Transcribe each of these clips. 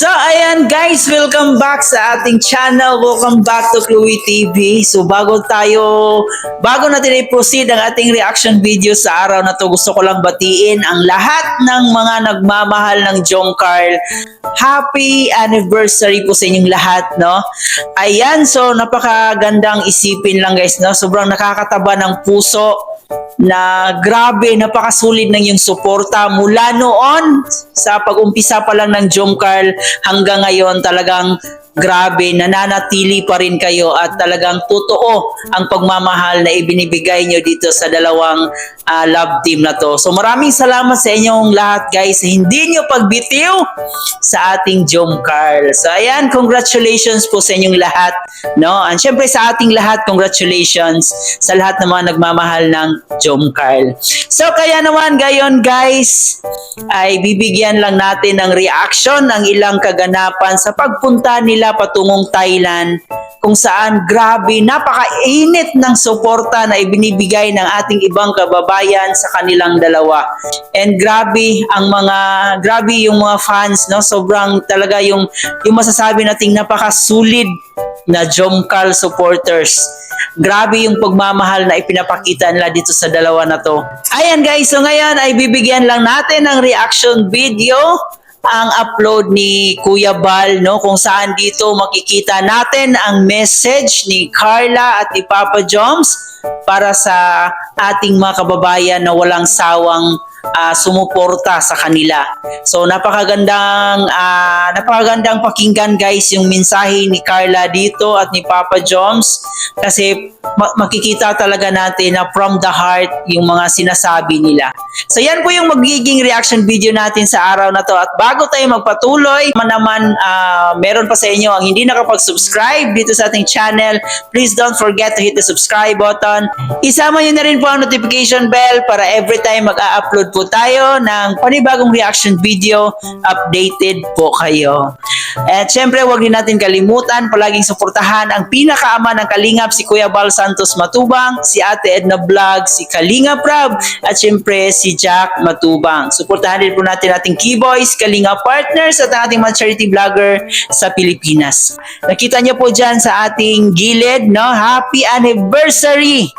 So, ayan guys, welcome back sa ating channel. Welcome back to Chloe TV. So, bago natin i-proceed ang ating reaction video sa araw na to, gusto ko lang batiin ang lahat ng mga nagmamahal ng Jong Carl. Happy anniversary po sa inyong lahat, no? Ayan, so napakagandang isipin lang guys, no? Sobrang nakakataba ng puso na grabe, napakasulit ng yung suporta mula noon sa pag-umpisa pa lang ng Jong Carl hanggang ngayon. Talagang grabe, nananatili pa rin kayo at talagang totoo ang pagmamahal na ibinibigay nyo dito sa dalawang love team na to. So maraming salamat sa inyong lahat guys, hindi nyo pagbitiw sa ating Jong Carl. So ayan, congratulations po sa inyong lahat, no? And syempre sa ating lahat, congratulations sa lahat ng mga nagmamahal ng Jong Carl. So kaya naman gayon guys, ay bibigyan lang natin ng reaction ang ilang kaganapan sa pagpunta nila patungong Thailand, kung saan grabe, napakainit ng suporta na ibinibigay ng ating ibang kababayan sa kanilang dalawa. And grabe yung mga fans, no? Sobrang talaga yung masasabi nating napakasulit na Jong Carl supporters. Grabe yung pagmamahal na ipinapakita nila dito sa dalawa na to. Ayan guys, so ngayon ay bibigyan lang natin ng reaction video ang upload ni Kuya Bal, no, kung saan dito makikita natin ang message ni Carla at ni Papa Joms para sa ating mga kababayan na walang sawang sumuporta sa kanila. So napakagandang pakinggan guys yung mensahe ni Carla dito at ni Papa Joms, kasi makikita talaga natin na from the heart yung mga sinasabi nila. So yan po yung magiging reaction video natin sa araw na to. At bago tayo magpatuloy, meron pa sa inyo ang hindi nakapag-subscribe dito sa ating channel, please don't forget to hit the subscribe button. Isama nyo na rin po ang notification bell para every time mag-a-upload po tayo ng panibagong reaction video, updated po kayo. At syempre, huwag din natin kalimutan, palaging suportahan ang pinakaama ng Kalingap, si Kuya Bal Santos Matubang, si Ate Edna Vlog, si Kalingap Rab, at syempre si Jack Matubang. Suportahan din po natin ating Keyboys, Kalingap Partners, at ang ating mga charity vlogger sa Pilipinas. Nakita niyo po dyan sa ating gilid, no? Happy anniversary!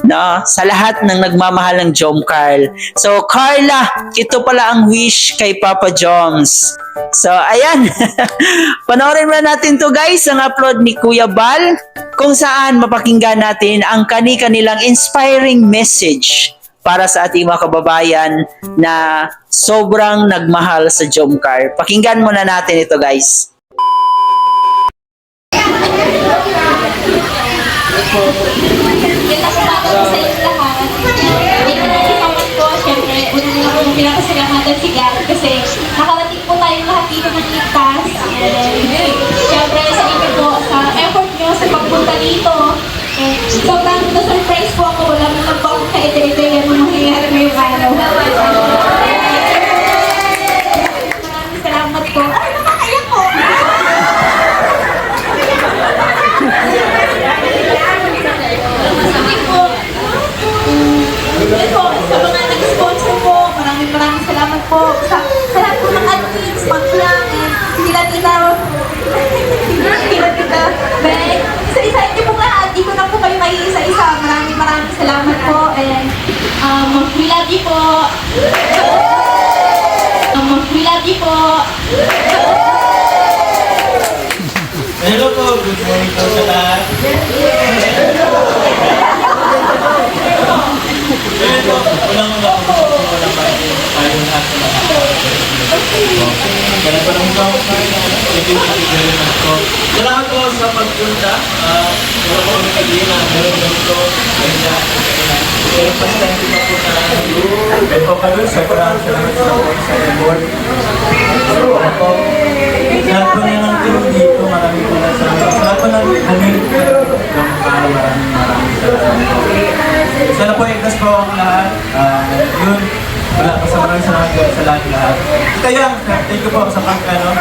No, sa lahat ng nagmamahal ng Jong Carl. So, Carla, ito pala ang wish kay Papa Joms. So, ayan. Panoorin mo natin to guys, ang upload ni Kuya Bal, kung saan mapakinggan natin ang kani-kanilang inspiring message para sa ating mga kababayan na sobrang nagmahal sa Jong Carl. Pakinggan muna natin ito guys. Sa inyo lahat. Hindi ko na ipamat ko, syempre, una nila po pinapasalamatan si God kasi nakarating po tayong lahat dito ng ligtas. And syempre, sa inyo po, sa effort nyo sa pagpunta dito, sobrang na-surprise po ako. Wala mo lang po akong kaide-ideyan ng mangyayari ngayong araw. Maraming salamat po. Ay, nakakaiyak po! Sa mga nag-sponsor po, maraming salamat po. Sa lahat po ng admins, Paglang, sila tita, Bek. Isa-isa, hindi po lahat. Hindi ko na po kayo may isa-isa. Maraming salamat po. And we love you po. We love you po. Hello po, good morning po sa lahat. Unang-una po po na tayo lahat sa lahat. Kaya pa lang po, salamat po sa pagpunta. Wala po kami kagihin na meron ganito. Pero pastan ko na po na ito po kayo sa parang salamat sa reward. Lahat po niya ng team dito, maraming po na salamat. Lahat po ng maraming salamat. Sana po i-bless po ang lahat. Yun, wala pa sa maraming salamat sa lahat. Ito yan, thank you po sa pag-ano.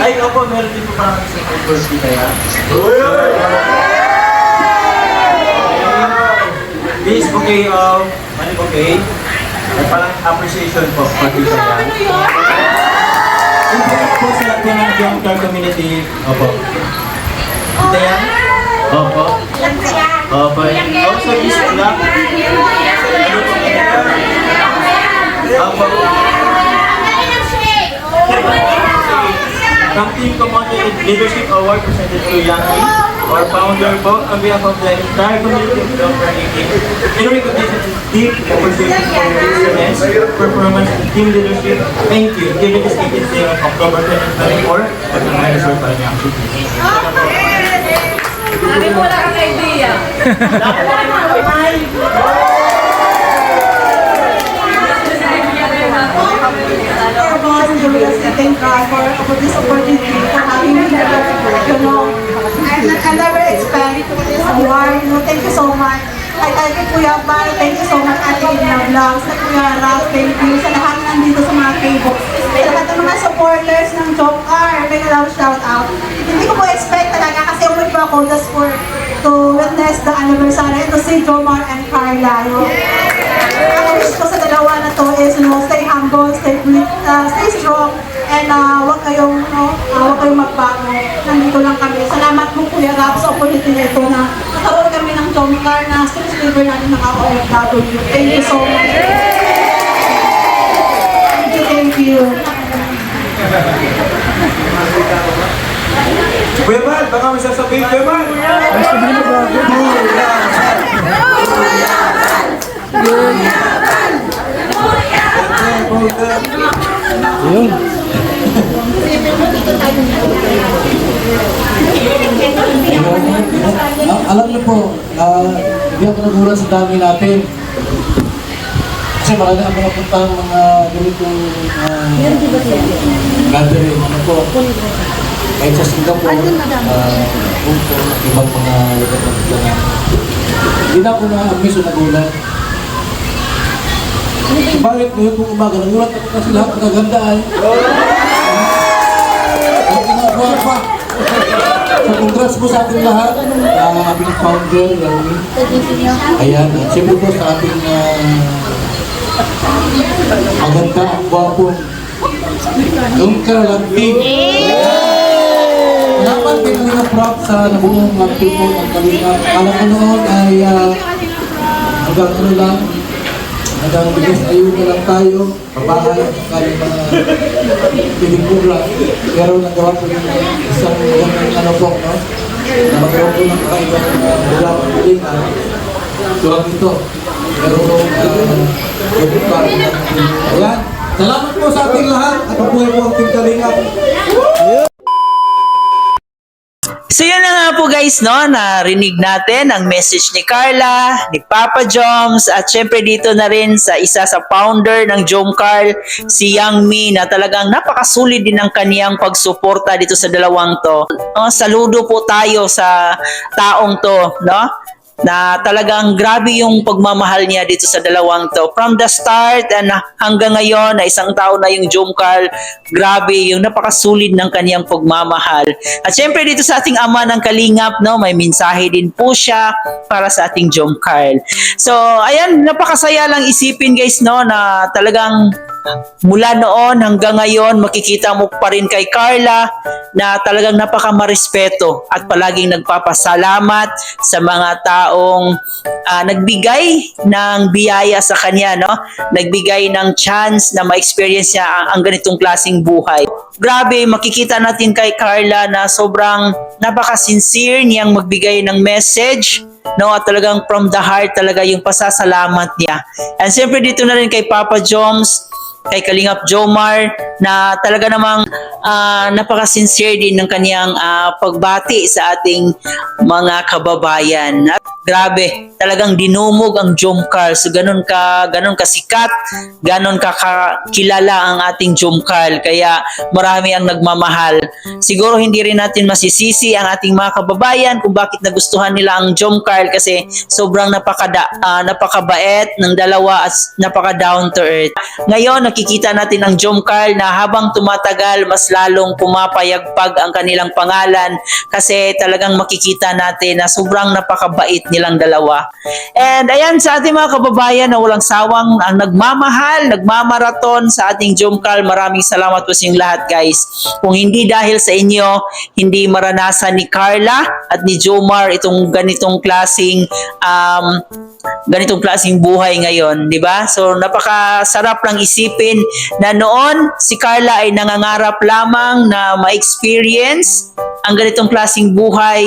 Ay, opo, meron din po parang sa birthday kaya. This bouquet of, money bouquet, ay parang appreciation po. Pag-isa yan. Welcome po sa lahat po ng Jomcar community. Opo. Ito yan? Opo. Opo. Also, this vlog. Opo. From Team Community Leadership Award presented to Yang, our founder po, on behalf of the entire community of Jomcar Meeting, in recognition of deep appreciation for your excellence, performance, and team leadership. Thank you. Given this 18th day of October 2024, at ang Marisol pa niya. Sabi mo wala kang idea. Thank God for this opportunity, for having me here. You know, I never expect this award. You know, thank you so much. Kay Kuya Bal, thank you so much, Ate Ina Vlogs, sa Kuya Ralph, thank you sa lahat ng nandito sa mga Facebook. Sa lahat ng mga supporters ng Jomcar, may love shout out. Hindi ko po expect talaga kasi umuwi po ako just to witness the anniversary and to see Jomar and Carla. You know. Ang wish ko sa dalawa na to is, you know, stay humble, stay strong, and huwag kayong magbago. Nandito lang kami. Salamat po Kuya Rap sa opportunity na ito na nakaroon kami ng Jomcar na subscriber natin ng OFW. Thank you so much. Thank you. Kuya Bal, baka may sasabihin, Kuya Bal. Alam niyo po, hindi ako nagulat sa dami natin. Kasi marami ang mga puntang mga ganitong gathering. Ano po, kahit sa Singapore, ibang mga lugar na punta na. Hindi na ako na-miss o nagulat. Bakit ngayon pong umaga, nagulat ako kasi lahat ng kagandaan. Ang ginagawa pa. So, congrats po sa ating lahat, aming founder, Rami. Ayan, at siyempre po sa ating maganda, gwapo, Jomcar Love Team. Salamat kay Kalina Prop sa nabuong team po ng Kalina. Alam ko noon ay hanggang ano lang, hanggang bigas ayuda lang tayo, mabahay at kanyang mga piligura. Pero nagawa po yung isang magandang ano po, no? Na magkaroon po ng kakaibang mula ng Kalina. Tulad ito. Pero Jomcar. Ayan. Salamat po sa ating lahat at mabuhay po ang Team Kalina. So yun na nga po guys, no, narinig natin ang message ni Carla, ni Papa Joms, at syempre dito na rin sa isa sa founder ng Jomcar, si Yang Mi, na talagang napakasulit din ang kaniyang pagsuporta dito sa dalawang to. Saludo po tayo sa taong to, no? Na talagang grabe yung pagmamahal niya dito sa dalawang to. From the start and hanggang ngayon na isang taon na yung Jomcar, grabe yung napakasulit ng kaniyang pagmamahal. At syempre dito sa ating ama ng Kalingap, no, may mensahe din po siya para sa ating Jomcar. So, ayan, napakasaya lang isipin guys, no, na talagang mula noon hanggang ngayon, makikita mo pa rin kay Carla na talagang napakamarespeto at palaging nagpapasalamat sa mga taong nagbigay ng biyaya sa kanya, no? Nagbigay ng chance na ma-experience niya ang ganitong klaseng buhay. Grabe, makikita natin kay Carla na sobrang napaka-sincere niyang magbigay ng message, no, at talagang from the heart talaga yung pasasalamat niya. And siyempre dito na rin kay Papa Joms, kay Kalingap Jomar, na talaga namang napaka-sincere din ng kaniyang pagbati sa ating mga kababayan. At grabe, talagang dinumog ang Jomcar. So ganun kasikat, ganun kakilala ang ating Jomcar. Kaya marami ang nagmamahal. Siguro hindi rin natin masisisi ang ating mga kababayan kung bakit nagustuhan nila ang Jomcar, kasi sobrang napakabait ng dalawa at napaka down to earth. Ngayon, nakikita natin ang Jomcarl na habang tumatagal, mas lalong pumapayagpag ang kanilang pangalan kasi talagang makikita natin na sobrang napakabait nilang dalawa. And ayan, sa ating mga kababayan na walang sawang ang nagmamahal, nagmamaraton sa ating Jomcarl, maraming salamat po sa inyong lahat, guys. Kung hindi dahil sa inyo, hindi maranasan ni Carla at ni Jomar itong ganitong klaseng buhay ngayon, di ba? So napakasarap lang isipin na noon si Carla ay nangangarap lamang na ma-experience ang ganitong klaseng buhay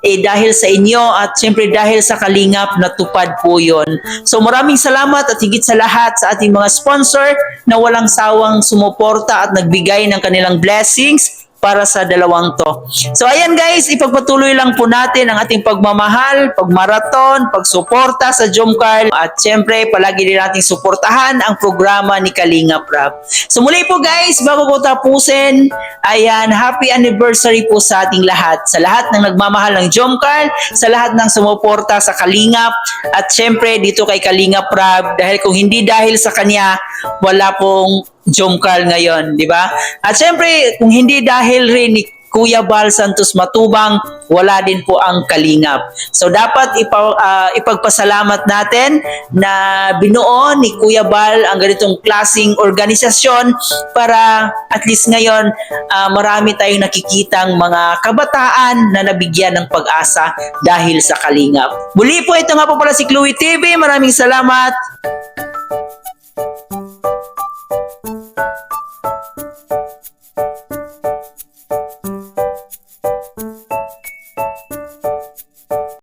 dahil sa inyo at syempre dahil sa Kalingap natupad po yon. So maraming salamat at higit sa lahat sa ating mga sponsor na walang sawang sumuporta at nagbigay ng kanilang blessings para sa dalawang to. So ayan guys, ipagpatuloy lang po natin ang ating pagmamahal, pagmaraton, pagsuporta sa Jomcarl at syempre palagi din nating suportahan ang programa ni Kalingap Rap. So muli po guys, bago ko tapusin, ayan, happy anniversary po sa ating lahat. Sa lahat ng nagmamahal ng Jomcarl, sa lahat ng sumuporta sa Kalingap at syempre dito kay Kalingap Rap dahil kung hindi dahil sa kanya, wala pong Jomcarl ngayon, di ba? At syempre, kung hindi dahil rin ni Kuya Bal Santos Matubang, wala din po ang Kalingap. So dapat ipagpasalamat natin na binuo ni Kuya Bal ang ganitong klaseng organisasyon para at least ngayon marami tayong nakikitang mga kabataan na nabigyan ng pag-asa dahil sa Kalingap. Muli po, ito nga po pala si Chloe TV. Maraming salamat.